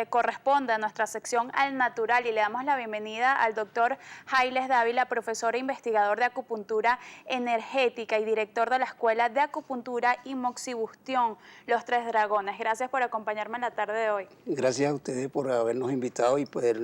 corresponde a nuestra sección Al Natural y le damos la bienvenida al doctor Jailes Dávila, profesor e investigador de acupuntura energética y director de la Escuela de Acupuntura y Moxibustión, Los Tres Dragones. Gracias por acompañarme en la tarde de hoy. Gracias a ustedes por habernos invitado y poder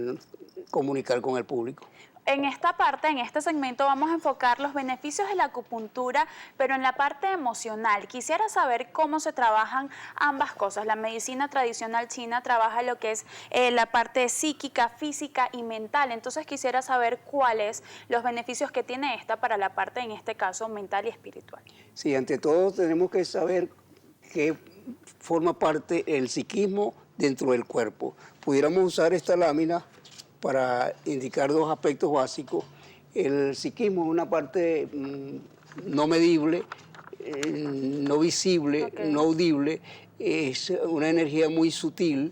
comunicar con el público. En esta parte, en este segmento, vamos a enfocar los beneficios de la acupuntura, pero en la parte emocional. Quisiera saber cómo se trabajan ambas cosas. La medicina tradicional china trabaja lo que es la parte psíquica, física y mental. Entonces quisiera saber cuáles los beneficios que tiene esta para la parte, en este caso, mental y espiritual. Sí, ante todo tenemos que saber que forma parte el psiquismo dentro del cuerpo. Pudiéramos usar esta lámina para indicar dos aspectos básicos. El psiquismo es una parte no medible, no visible, no audible, es una energía muy sutil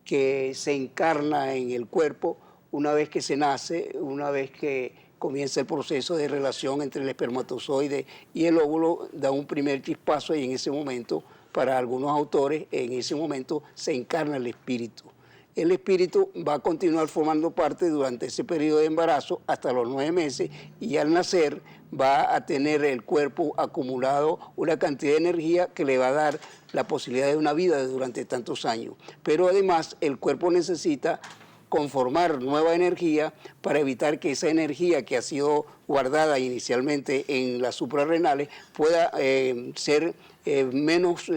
que se encarna en el cuerpo una vez que se nace, una vez que comienza el proceso de relación entre el espermatozoide y el óvulo, da un primer chispazo y en ese momento, para algunos autores, en ese momento se encarna el espíritu. El espíritu va a continuar formando parte durante ese periodo de embarazo hasta los 9 meses y al nacer va a tener el cuerpo acumulado una cantidad de energía que le va a dar la posibilidad de una vida durante tantos años. Pero además el cuerpo necesita conformar nueva energía para evitar que esa energía que ha sido guardada inicialmente en las suprarrenales pueda ser menos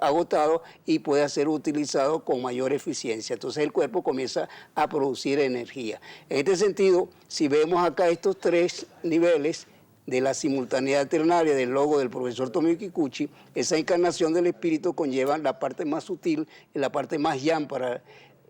agotado y pueda ser utilizado con mayor eficiencia. Entonces el cuerpo comienza a producir energía. En este sentido, si vemos acá estos 3 niveles de la simultaneidad ternaria del logo del profesor Tomio Kikuchi, esa encarnación del espíritu conlleva la parte más sutil y la parte más yang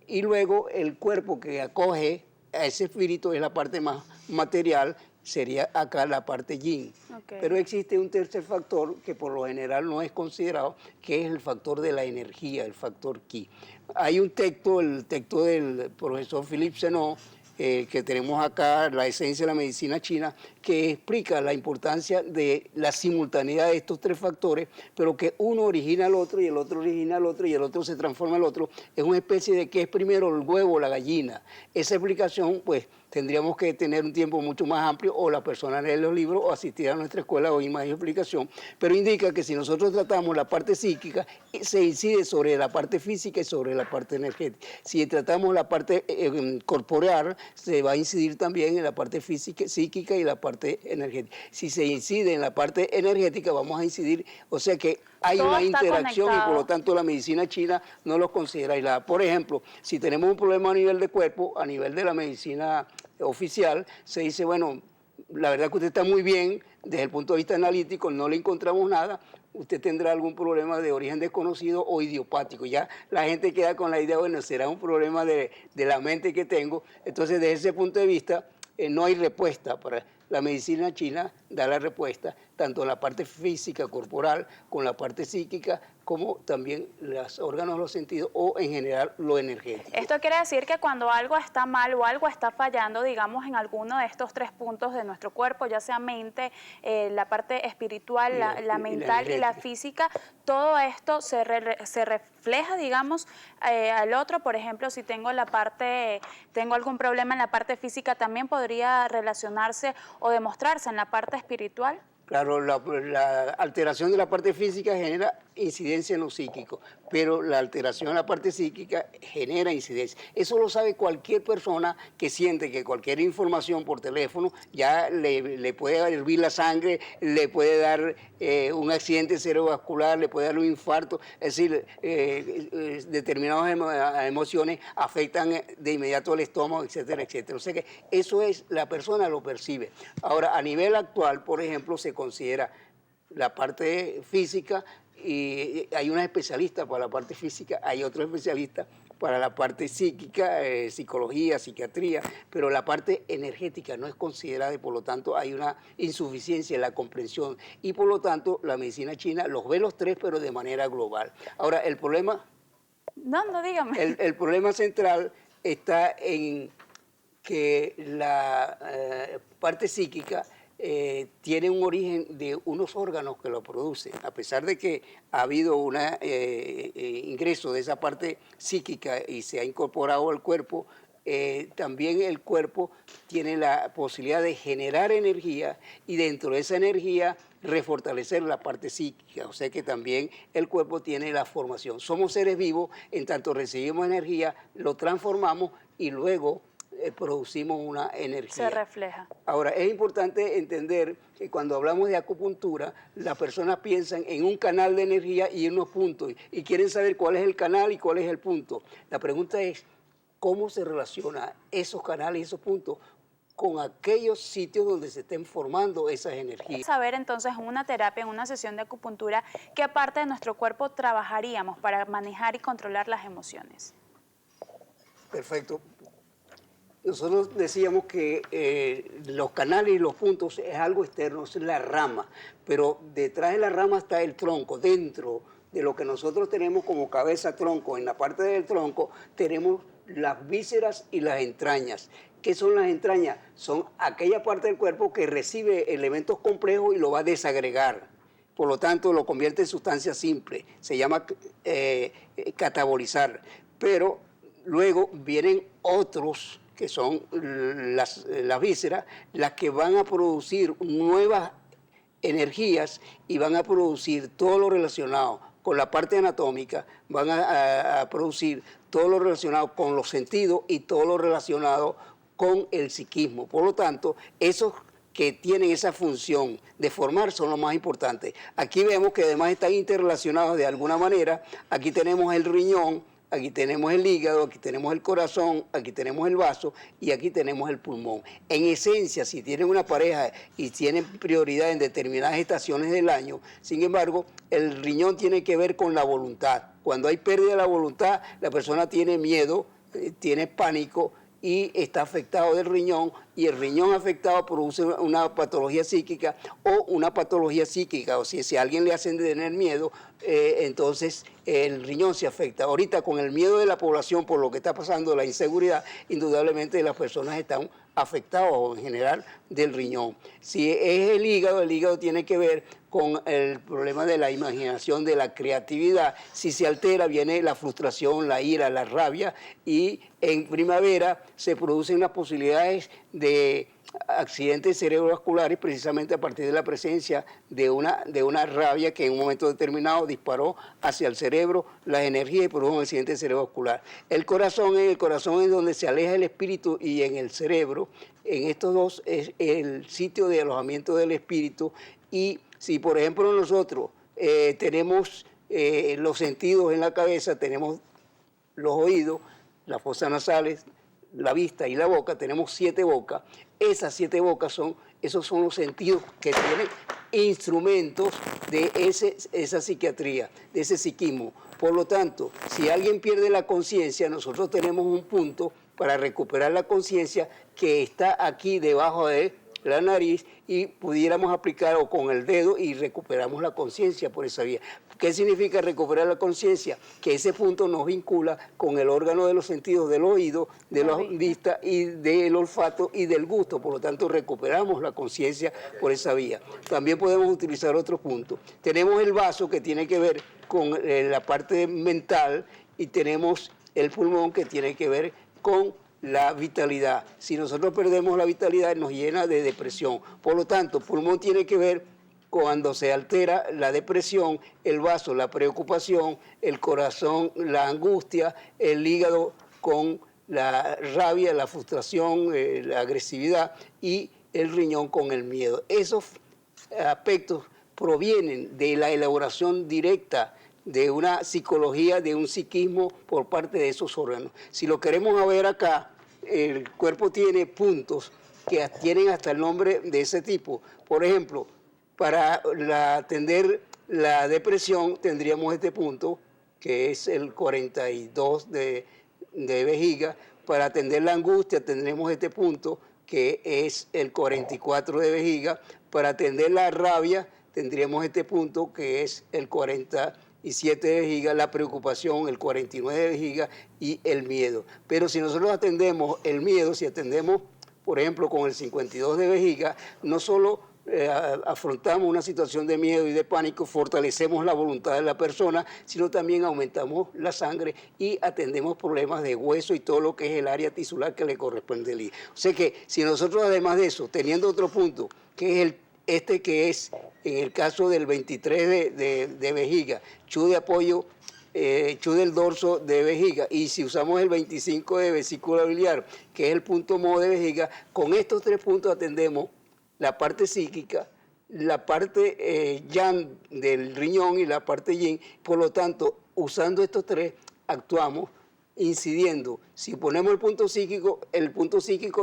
y luego el cuerpo que acoge a ese espíritu es la parte más material, sería acá la parte yin. Pero existe un tercer factor que por lo general no es considerado, que es el factor de la energía, el factor ki. Hay un texto, el texto del profesor Philippe Senow, que tenemos acá, La esencia de la medicina china, que explica la importancia de la simultaneidad de estos 3 factores, pero que uno origina al otro y el otro origina al otro y el otro se transforma al otro. Es una especie de que es primero el huevo o la gallina. Esa explicación, pues, tendríamos que tener un tiempo mucho más amplio o la persona leer los libros o asistir a nuestra escuela o oír más explicación, pero indica que si nosotros tratamos la parte psíquica, se incide sobre la parte física y sobre la parte energética. Si tratamos la parte corporeal, se va a incidir también en la parte física, psíquica y la parte energética. Si se incide en la parte energética, vamos a incidir, o sea que hay una interacción conectado. Y por lo tanto la medicina china no los considera aislada. Por ejemplo, si tenemos un problema a nivel de cuerpo, a nivel de la medicina oficial, se dice, bueno, la verdad que usted está muy bien, desde el punto de vista analítico no le encontramos nada, usted tendrá algún problema de origen desconocido o idiopático. Ya la gente queda con la idea, bueno, será un problema de la mente que tengo. Entonces, desde ese punto de vista, no hay respuesta para la medicina china, da la respuesta tanto en la parte física, corporal, con la parte psíquica, como también los órganos de los sentidos o en general lo energético. Esto quiere decir que cuando algo está mal o algo está fallando, digamos, en alguno de estos 3 puntos de nuestro cuerpo, ya sea mente, la parte espiritual, la mental y la física, todo esto se refleja, digamos, al otro. Por ejemplo, si tengo tengo algún problema en la parte física, también podría relacionarse o demostrarse en la parte espiritual. Claro, la alteración de la parte física genera incidencia en lo psíquico, pero la alteración en la parte psíquica genera incidencia. Eso lo sabe cualquier persona que siente que cualquier información por teléfono ya le puede hervir la sangre, le puede dar un accidente cerebrovascular, le puede dar un infarto. Es decir, determinadas emociones afectan de inmediato al estómago, etcétera, etcétera. O sea que eso es, la persona lo percibe. Ahora, a nivel actual, por ejemplo, se considera la parte física y hay una especialista para la parte física, hay otro especialista para la parte psíquica, psicología, psiquiatría, pero la parte energética no es considerada y por lo tanto hay una insuficiencia en la comprensión y por lo tanto la medicina china los ve los 3 pero de manera global. Ahora el problema... No, dígame. El problema central está en que la parte psíquica tiene un origen de unos órganos que lo producen. A pesar de que ha habido un ingreso de esa parte psíquica y se ha incorporado al cuerpo, también el cuerpo tiene la posibilidad de generar energía y dentro de esa energía refortalecer la parte psíquica, o sea que también el cuerpo tiene la formación. Somos seres vivos, en tanto recibimos energía, lo transformamos y luego producimos una energía. Se refleja. Ahora, es importante entender que cuando hablamos de acupuntura, las personas piensan en un canal de energía y en unos puntos, y quieren saber cuál es el canal y cuál es el punto. La pregunta es, ¿cómo se relacionan esos canales y esos puntos con aquellos sitios donde se estén formando esas energías? Saber entonces en una terapia, en una sesión de acupuntura, qué parte de nuestro cuerpo trabajaríamos para manejar y controlar las emociones. Perfecto. Nosotros decíamos que los canales y los puntos es algo externo, es la rama, pero detrás de la rama está el tronco. Dentro de lo que nosotros tenemos como cabeza tronco, en la parte del tronco tenemos las vísceras y las entrañas. ¿Qué son las entrañas? Son aquella parte del cuerpo que recibe elementos complejos y lo va a desagregar. Por lo tanto, lo convierte en sustancia simple. Se llama catabolizar. Pero luego vienen otros que son las vísceras, las que van a producir nuevas energías y van a producir todo lo relacionado con la parte anatómica, van a producir todo lo relacionado con los sentidos y todo lo relacionado con el psiquismo. Por lo tanto, esos que tienen esa función de formar son los más importantes. Aquí vemos que además están interrelacionados de alguna manera. Aquí tenemos el riñón, aquí tenemos el hígado, aquí tenemos el corazón, aquí tenemos el vaso y aquí tenemos el pulmón. En esencia, si tienen una pareja y tienen prioridad en determinadas estaciones del año, sin embargo, el riñón tiene que ver con la voluntad. Cuando hay pérdida de la voluntad, la persona tiene miedo, tiene pánico y está afectado del riñón, y el riñón afectado produce una patología psíquica o una patología psíquica, o si a alguien le hacen tener miedo, entonces el riñón se afecta. Ahorita con el miedo de la población por lo que está pasando, la inseguridad, indudablemente las personas están afectadas en general del riñón. Si es el hígado tiene que ver con el problema de la imaginación, de la creatividad. Si se altera, viene la frustración, la ira, la rabia, y en primavera se producen las posibilidades de accidentes cerebrovasculares precisamente a partir de la presencia de una rabia que en un momento determinado disparó hacia el cerebro las energías y produjo un accidente cerebrovascular. El corazón es donde se aleja el espíritu, y en el cerebro, en estos dos es el sitio de alojamiento del espíritu. Y si por ejemplo nosotros tenemos los sentidos en la cabeza, tenemos los oídos, las fosas nasales, la vista y la boca, tenemos 7 bocas. Esas 7 bocas esos son los sentidos que tienen instrumentos de esa psiquiatría, de ese psiquismo. Por lo tanto, si alguien pierde la conciencia, nosotros tenemos un punto para recuperar la conciencia que está aquí debajo de la nariz, y pudiéramos aplicar o con el dedo y recuperamos la conciencia por esa vía. ¿Qué significa recuperar la conciencia? Que ese punto nos vincula con el órgano de los sentidos del oído, de la vista y del olfato y del gusto. Por lo tanto, recuperamos la conciencia por esa vía. También podemos utilizar otro punto. Tenemos el vaso, que tiene que ver con la parte mental, y tenemos el pulmón, que tiene que ver con la vitalidad. Si nosotros perdemos la vitalidad, nos llena de depresión. Por lo tanto, pulmón tiene que ver cuando se altera la depresión, el vaso, la preocupación, el corazón, la angustia, el hígado con la rabia, la frustración, la agresividad, y el riñón con el miedo. Esos aspectos provienen de la elaboración directa de una psicología, de un psiquismo por parte de esos órganos. Si lo queremos ver acá, el cuerpo tiene puntos que tienen hasta el nombre de ese tipo. Por ejemplo, para atender la depresión tendríamos este punto, que es el 42 de vejiga. Para atender la angustia tendremos este punto, que es el 44 de vejiga. Para atender la rabia tendríamos este punto, que es el 47 de vejiga, la preocupación, el 49 de vejiga, y el miedo. Pero si nosotros atendemos el miedo, si atendemos, por ejemplo, con el 52 de vejiga, no solo afrontamos una situación de miedo y de pánico, fortalecemos la voluntad de la persona, sino también aumentamos la sangre y atendemos problemas de hueso y todo lo que es el área tisular que le corresponde al hígado. O sea que si nosotros además de eso, teniendo otro punto, que es que es en el caso del 23 de vejiga, chu de apoyo, chu del dorso de vejiga, y si usamos el 25 de vesícula biliar, que es el punto mo de vejiga, con estos 3 puntos atendemos la parte psíquica, la parte yang del riñón y la parte yin. Por lo tanto, usando estos 3, actuamos incidiendo. Si ponemos el punto psíquico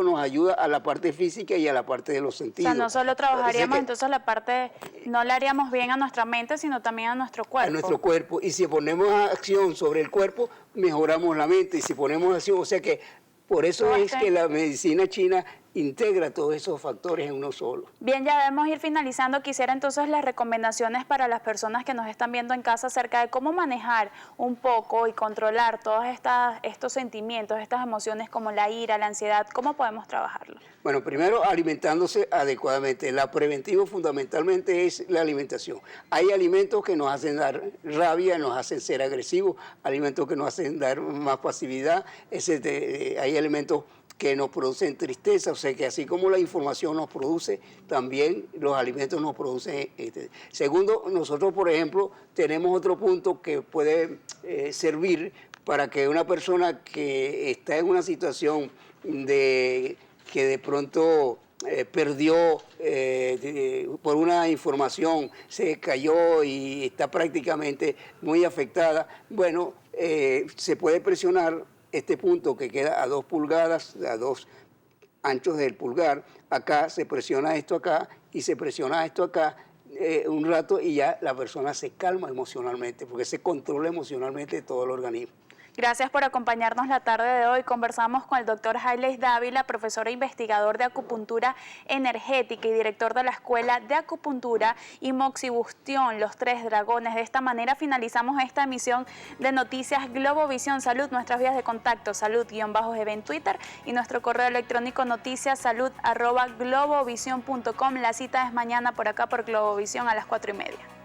nos ayuda a la parte física y a la parte de los sentidos. O sea, no solo trabajaríamos entonces la parte, no le haríamos bien a nuestra mente, sino también a nuestro cuerpo. A nuestro cuerpo. Y si ponemos acción sobre el cuerpo, mejoramos la mente. Y si ponemos acción, o sea que por eso es que la medicina china integra todos esos factores en uno solo. Bien, ya debemos ir finalizando. Quisiera entonces las recomendaciones para las personas que nos están viendo en casa acerca de cómo manejar un poco y controlar todos estos sentimientos, estas emociones como la ira, la ansiedad. ¿Cómo podemos trabajarlo? Bueno, primero alimentándose adecuadamente. La preventiva fundamentalmente es la alimentación. Hay alimentos que nos hacen dar rabia, nos hacen ser agresivos, alimentos que nos hacen dar más pasividad, hay alimentos que nos producen tristeza, o sea que así como la información nos produce, también los alimentos nos producen. Segundo, nosotros, por ejemplo, tenemos otro punto que puede servir para que una persona que está en una situación que de pronto perdió por una información, se cayó y está prácticamente muy afectada, bueno, se puede presionar este punto que queda a 2 pulgadas, a 2 anchos del pulgar. Acá se presiona esto acá y se presiona esto acá un rato y ya la persona se calma emocionalmente, porque se controla emocionalmente todo el organismo. Gracias por acompañarnos la tarde de hoy. Conversamos con el doctor Hayleigh Dávila, profesor e investigador de acupuntura energética y director de la Escuela de Acupuntura y Moxibustión, Los Tres Dragones. De esta manera finalizamos esta emisión de Noticias Globovisión Salud. Nuestras vías de contacto, salud_gb en Twitter y nuestro correo electrónico noticiasalud@globovision.com. La cita es mañana por acá por Globovisión a las 4:30.